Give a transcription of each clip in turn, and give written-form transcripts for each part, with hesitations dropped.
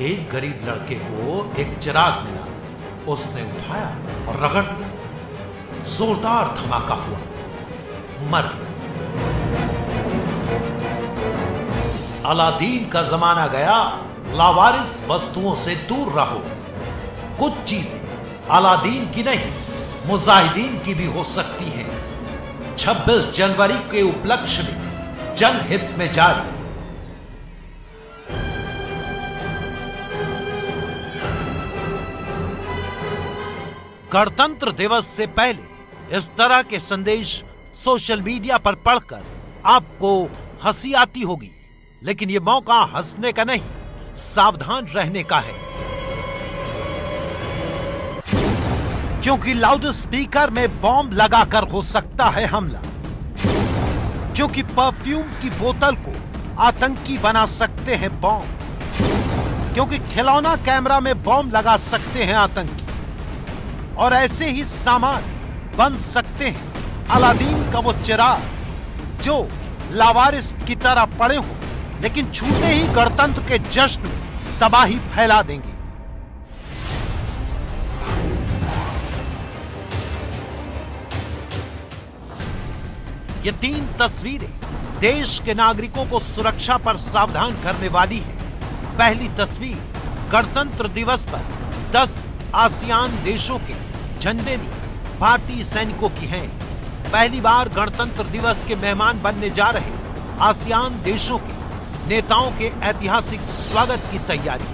एक गरीब लड़के को एक चिराग मिला, उसने उठाया और रगड़ दिया। जोरदार धमाका हुआ, मर गया। अलादीन का जमाना गया, लावारिस वस्तुओं से दूर रहो। कुछ चीजें अलादीन की नहीं, मुजाहिदीन की भी हो सकती हैं। 26 जनवरी के उपलक्ष्य में जनहित में जारी। गणतंत्र दिवस से पहले इस तरह के संदेश सोशल मीडिया पर पढ़कर आपको हंसी आती होगी, लेकिन यह मौका हंसने का नहीं, सावधान रहने का है। क्योंकि लाउड स्पीकर में बॉम्ब लगाकर हो सकता है हमला। क्योंकि परफ्यूम की बोतल को आतंकी बना सकते हैं बॉम्ब। क्योंकि खिलौना कैमरा में बॉम्ब लगा सकते हैं आतंकी। और ऐसे ही सामान बन सकते हैं अलादीन का वो चिराग जो लावारिस की तरह पड़े हो, लेकिन छूते ही गणतंत्र के जश्न में तबाही फैला देंगे। ये 3 तस्वीरें देश के नागरिकों को सुरक्षा पर सावधान करने वाली है। पहली तस्वीर गणतंत्र दिवस पर 10 आसियान देशों के झंडे लिए भारतीय सैनिकों की है। पहली बार गणतंत्र दिवस के मेहमान बनने जा रहे आसियान देशों के नेताओं के ऐतिहासिक स्वागत की तैयारी।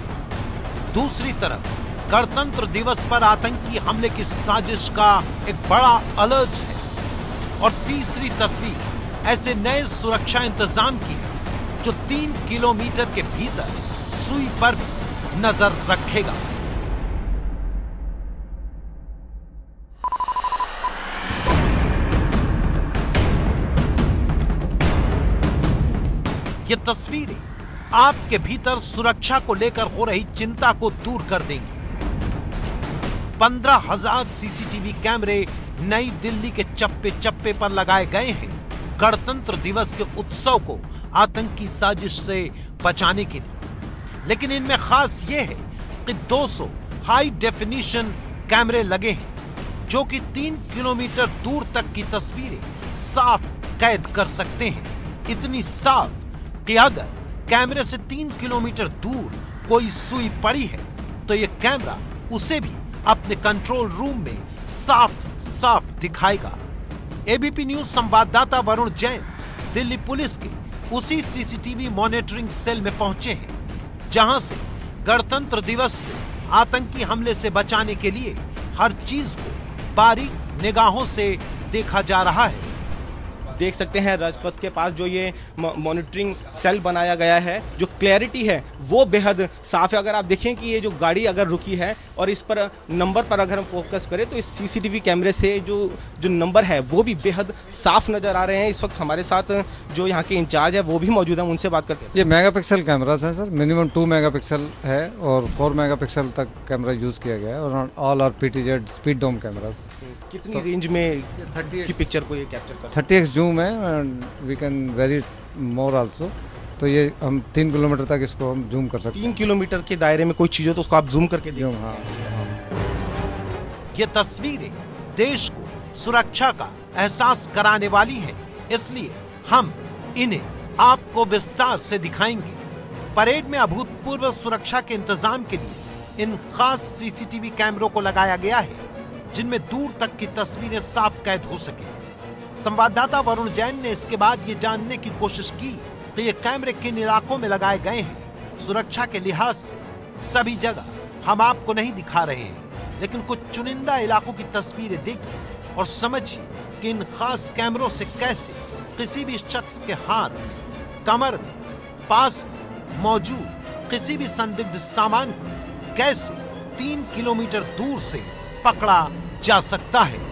दूसरी तरफ गणतंत्र दिवस पर आतंकी हमले की साजिश का एक बड़ा अलर्ट है। और तीसरी तस्वीर ऐसे नए सुरक्षा इंतजाम की है जो 3 किलोमीटर के भीतर सुई पर भी नजर रखेगा। ये तस्वीरें आपके भीतर सुरक्षा को लेकर हो रही चिंता को दूर कर देंगी। 15,000 सीसीटीवी कैमरे नई दिल्ली के चप्पे चप्पे पर लगाए गए हैं गणतंत्र दिवस के उत्सव को आतंकी साजिश से बचाने के लिए। लेकिन इनमें खास यह है कि 200 हाई डेफिनेशन कैमरे लगे हैं जो कि 3 किलोमीटर दूर तक की तस्वीरें साफ कैद कर सकते हैं। इतनी साफ कि अगर कैमरे से 3 किलोमीटर दूर कोई सुई पड़ी है तो यह कैमरा उसे भी अपने कंट्रोल रूम में साफ साफ दिखाएगा। एबीपी न्यूज संवाददाता वरुण जैन दिल्ली पुलिस के उसी सीसीटीवी मॉनिटरिंग सेल में पहुंचे हैं जहां से गणतंत्र दिवस को आतंकी हमले से बचाने के लिए हर चीज को बारीक निगाहों से देखा जा रहा है। देख सकते हैं राजपथ के पास जो ये मॉनिटरिंग सेल बनाया गया है, जो क्लैरिटी है वो बेहद साफ है। अगर आप देखें कि ये जो गाड़ी अगर रुकी है और इस पर नंबर पर अगर हम फोकस करें तो इस सीसीटीवी कैमरे से जो नंबर है वो भी बेहद साफ नजर आ रहे हैं। इस वक्त हमारे साथ जो यहाँ के इंचार्ज है वो भी मौजूद है, उनसे बात करते हैं। ये मेगापिक्सल कैमराज है सर, मिनिमम 2 मेगापिक्सल है और 4 मेगापिक्सल तक कैमरा यूज किया गया है और all are PTZ speed dome cameras. कितनी रेंज में 30 की पिक्चर को ये कैप्चर करता है? 30x जूम है and we can vary more also. तो ये हम 3 किलोमीटर तक इसको हम जूम कर सकते हैं। 3 किलोमीटर के दायरे में कोई चीज हो तो उसको आप जूम करके देख सकते हैं। ये तस्वीरें देश को सुरक्षा का एहसास कराने वाली हैं, इसलिए हम इन्हें आपको विस्तार से दिखाएंगे। परेड में अभूतपूर्व सुरक्षा के इंतजाम के लिए इन खास सीसीटीवी कैमरों को लगाया गया है जिनमें दूर तक की तस्वीरें साफ कैद हो सके। संवाददाता वरुण जैन ने इसके बाद ये जानने की कोशिश की कि ये कैमरे किन इलाकों में लगाए गए हैं। सुरक्षा के लिहाज से सभी जगह हम आपको नहीं दिखा रहे हैं, लेकिन कुछ चुनिंदा इलाकों की तस्वीरें देखिए और समझिए कि इन खास कैमरों से कैसे किसी भी शख्स के हाथ में, कमर में, पास मौजूद किसी भी संदिग्ध सामान को कैसे 3 किलोमीटर दूर से पकड़ा जा सकता है।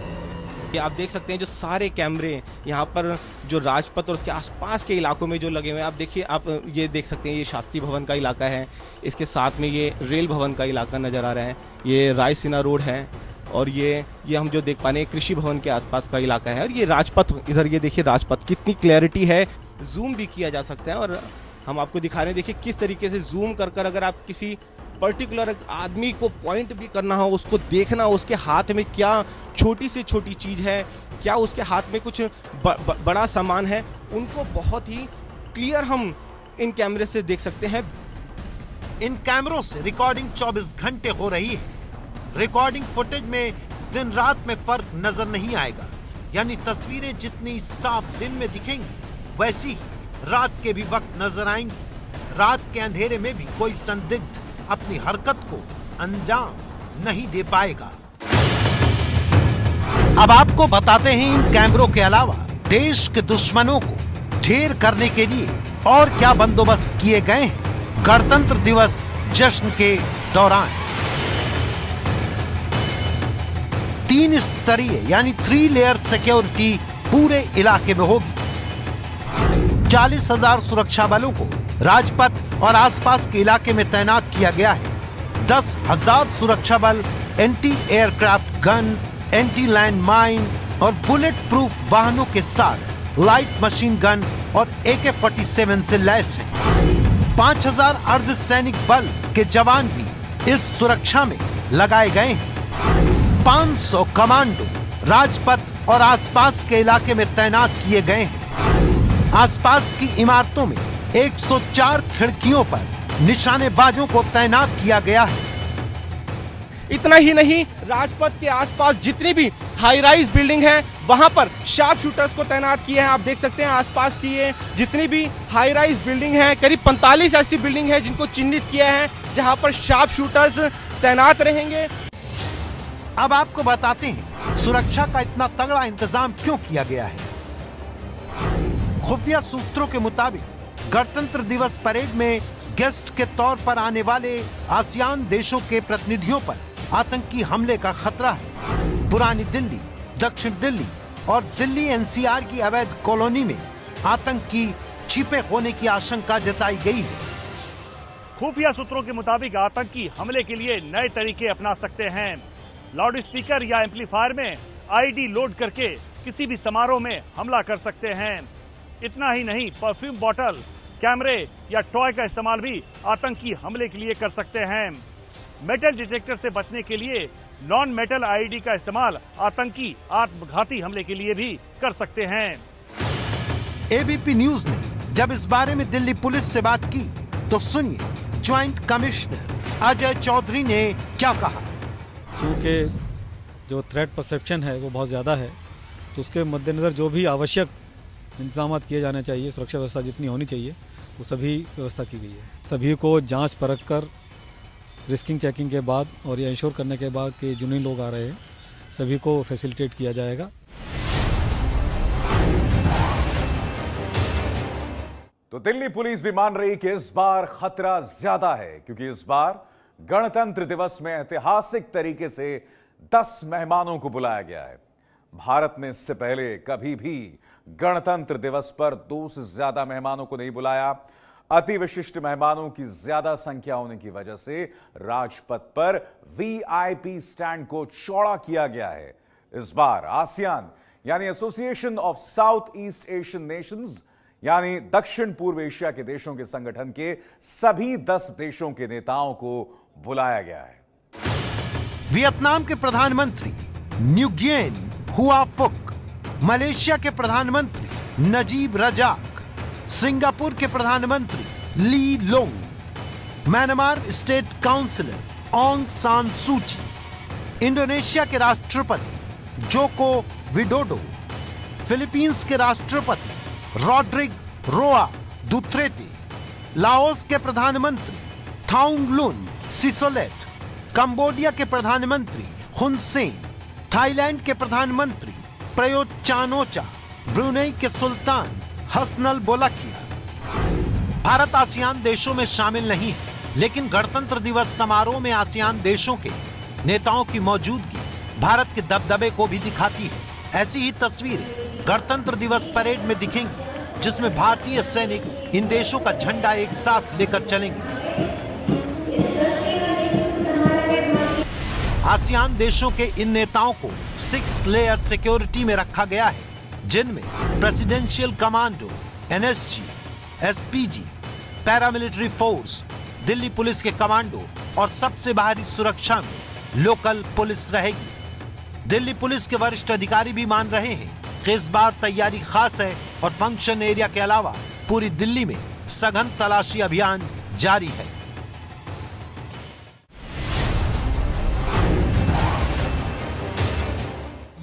आप देख सकते हैं जो सारे कैमरे यहाँ पर जो राजपथ और उसके आसपास के इलाकों में जो लगे हुए हैं, आप देखिए, आप ये देख सकते हैं ये शास्त्री भवन का इलाका है, इसके साथ में ये रेल भवन का इलाका नजर आ रहा है, ये रायसीना रोड है और ये हम जो देख पा रहे हैं कृषि भवन के आसपास का इलाका है और ये राजपथ, इधर ये देखिए राजपथ, कितनी क्लैरिटी है, जूम भी किया जा सकता है और हम आपको दिखा रहे हैं। देखिए किस तरीके से जूम कर अगर आप किसी पर्टिकुलर आदमी को पॉइंट भी करना हो, उसको देखना, उसके हाथ में क्या छोटी से छोटी चीज है, क्या उसके हाथ में कुछ बड़ा सामान है, उनको बहुत ही क्लियर हम इन कैमरे से देख सकते हैं। इन कैमरों से रिकॉर्डिंग 24 घंटे हो रही है। रिकॉर्डिंग फुटेज में दिन रात में फर्क नजर नहीं आएगा, यानी तस्वीरें जितनी साफ दिन में दिखेंगी वैसी ही रात के भी वक्त नजर आएंगी। रात के अंधेरे में भी कोई संदिग्ध अपनी हरकत को अंजाम नहीं दे पाएगा। अब आपको बताते हैं इन कैमरों के अलावा देश के दुश्मनों को ढेर करने के लिए और क्या बंदोबस्त किए गए हैं गणतंत्र दिवस जश्न के दौरान। 3 स्तरीय यानी 3 लेयर सिक्योरिटी पूरे इलाके में होगी। 40,000 सुरक्षा बलों को राजपथ और आसपास के इलाके में तैनात किया गया है। 10,000 सुरक्षा बल anti aircraft gun, anti land mine और बुलेट प्रूफ वाहनों के साथ लाइट मशीन गन और AK-47 से लैस है। 5,000 अर्धसैनिक बल के जवान भी इस सुरक्षा में लगाए गए हैं। 500 कमांडो राजपथ और आसपास के इलाके में तैनात किए गए हैं। आसपास की इमारतों में 104 खिड़कियों पर निशानेबाजों को तैनात किया गया है। इतना ही नहीं, राजपथ के आसपास जितनी भी हाई राइज बिल्डिंग है वहां पर शार्प शूटर्स को तैनात किए हैं। आप देख सकते हैं आसपास की ये जितनी भी हाई राइज बिल्डिंग है, करीब 45 ऐसी बिल्डिंग है जिनको चिन्हित किया है जहां पर शार्प शूटर्स तैनात रहेंगे। अब आपको बताते हैं सुरक्षा का इतना तगड़ा इंतजाम क्यों किया गया है। खुफिया सूत्रों के मुताबिक गणतंत्र दिवस परेड में गेस्ट के तौर पर आने वाले आसियान देशों के प्रतिनिधियों पर आतंकी हमले का खतरा है। पुरानी दिल्ली, दक्षिण दिल्ली और दिल्ली NCR की अवैध कॉलोनी में आतंकी छिपे होने की आशंका जताई गई है। खुफिया सूत्रों के मुताबिक आतंकी हमले के लिए नए तरीके अपना सकते हैं। लाउड स्पीकर या एम्पलीफायर में ID लोड करके किसी भी समारोह में हमला कर सकते हैं। इतना ही नहीं, परफ्यूम बॉटल, कैमरे या टॉय का इस्तेमाल भी आतंकी हमले के लिए कर सकते हैं। मेटल डिटेक्टर से बचने के लिए नॉन मेटल ID का इस्तेमाल आतंकी आत्मघाती हमले के लिए भी कर सकते हैं। ABP न्यूज ने जब इस बारे में दिल्ली पुलिस से बात की तो सुनिए ज्वाइंट कमिश्नर अजय चौधरी ने क्या कहा। क्योंकि जो थ्रेट परसेप्शन है वो बहुत ज्यादा है, तो उसके मद्देनजर जो भी आवश्यक इंतजाम किए जाने चाहिए, सुरक्षा व्यवस्था जितनी होनी चाहिए वो सभी व्यवस्था की गई है। सभी को जांच परख कर रिस्किंग चेकिंग के बाद और ये इंश्योर करने के बाद कि जितने लोग आ रहे हैं सभी को फैसिलिटेट किया जाएगा। तो दिल्ली पुलिस भी मान रही कि इस बार खतरा ज्यादा है, क्योंकि इस बार गणतंत्र दिवस में ऐतिहासिक तरीके से 10 मेहमानों को बुलाया गया है। भारत ने इससे पहले कभी भी गणतंत्र दिवस पर 2 से ज्यादा मेहमानों को नहीं बुलाया। अति विशिष्ट मेहमानों की ज्यादा संख्या होने की वजह से राजपथ पर VIP स्टैंड को चौड़ा किया गया है। इस बार आसियान यानी association of south east Asian Nations यानी दक्षिण पूर्व एशिया के देशों के संगठन के सभी 10 देशों के नेताओं को बुलाया गया है। वियतनाम के प्रधानमंत्री न्यूगियन हुआ फुक, मलेशिया के प्रधानमंत्री नजीब रजाक, सिंगापुर के प्रधानमंत्री ली लोंग, म्यांमार स्टेट काउंसिलर ऑंग सान सूची, इंडोनेशिया के राष्ट्रपति जोको विडोडो, फिलीपींस के राष्ट्रपति रॉड्रिग रोआ दुत्रेते, लाओस के प्रधानमंत्री थाउंगलुन सिसोलेट, कंबोडिया के प्रधानमंत्री हुन सेन, थाईलैंड के प्रधानमंत्री प्रयोत चान-ओ-चा, ब्रुनेई के सुल्तान हसनल बोलाकिया। भारत आसियान देशों में शामिल नहीं है, लेकिन गणतंत्र दिवस समारोह में आसियान देशों के नेताओं की मौजूदगी भारत के दबदबे को भी दिखाती है। ऐसी ही तस्वीरें गणतंत्र दिवस परेड में दिखेंगी, जिसमें भारतीय सैनिक इन देशों का झंडा एक साथ लेकर चलेंगे। आसियान देशों के इन नेताओं को 6 लेयर सिक्योरिटी में रखा गया है, जिनमें presidential commando, NSG, SPG, paramilitary force, Delhi police के कमांडो और सबसे बाहरी सुरक्षा में लोकल पुलिस रहेगी। दिल्ली पुलिस के वरिष्ठ अधिकारी भी मान रहे हैं कि इस बार तैयारी खास है और फंक्शन एरिया के अलावा पूरी दिल्ली में सघन तलाशी अभियान जारी है।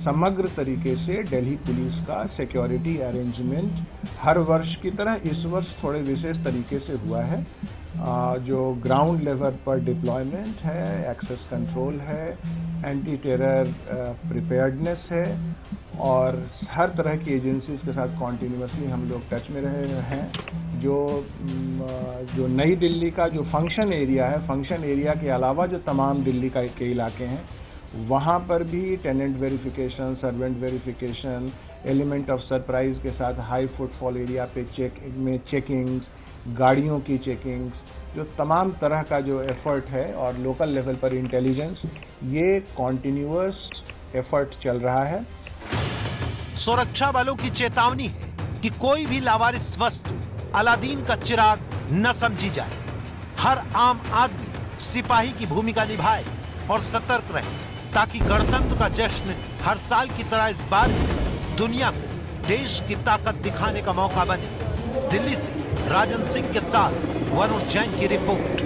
समग्र तरीके से दिल्ली पुलिस का सिक्योरिटी अरेंजमेंट हर वर्ष की तरह इस वर्ष थोड़े विशेष तरीके से हुआ है। जो ग्राउंड लेवल पर डिप्लॉयमेंट है, एक्सेस कंट्रोल है, एंटी टेरर प्रिपेयर्डनेस है और हर तरह की एजेंसीज के साथ कॉन्टिन्यूसली हम लोग टच में रहे हैं। जो नई दिल्ली का जो फंक्शन एरिया है, फंक्शन एरिया के अलावा जो तमाम दिल्ली के इलाके हैं वहाँ पर भी tenant verification, servant verification, element of surprise के साथ हाई फुटफॉल एरिया पे चेकिंग्स, गाड़ियों की चेकिंग्स, जो तमाम तरह का जो एफर्ट है और लोकल लेवल पर इंटेलिजेंस, ये कॉन्टिन्यूअस एफर्ट चल रहा है। सुरक्षा बलों की चेतावनी है कि कोई भी लावारिस वस्तु अलादीन का चिराग न समझी जाए। हर आम आदमी सिपाही की भूमिका निभाए और सतर्क रहे ताकि गणतंत्र का जश्न हर साल की तरह इस बार दुनिया को देश की ताकत दिखाने का मौका बने। दिल्ली से राजन सिंह के साथ वरुण जैन की रिपोर्ट।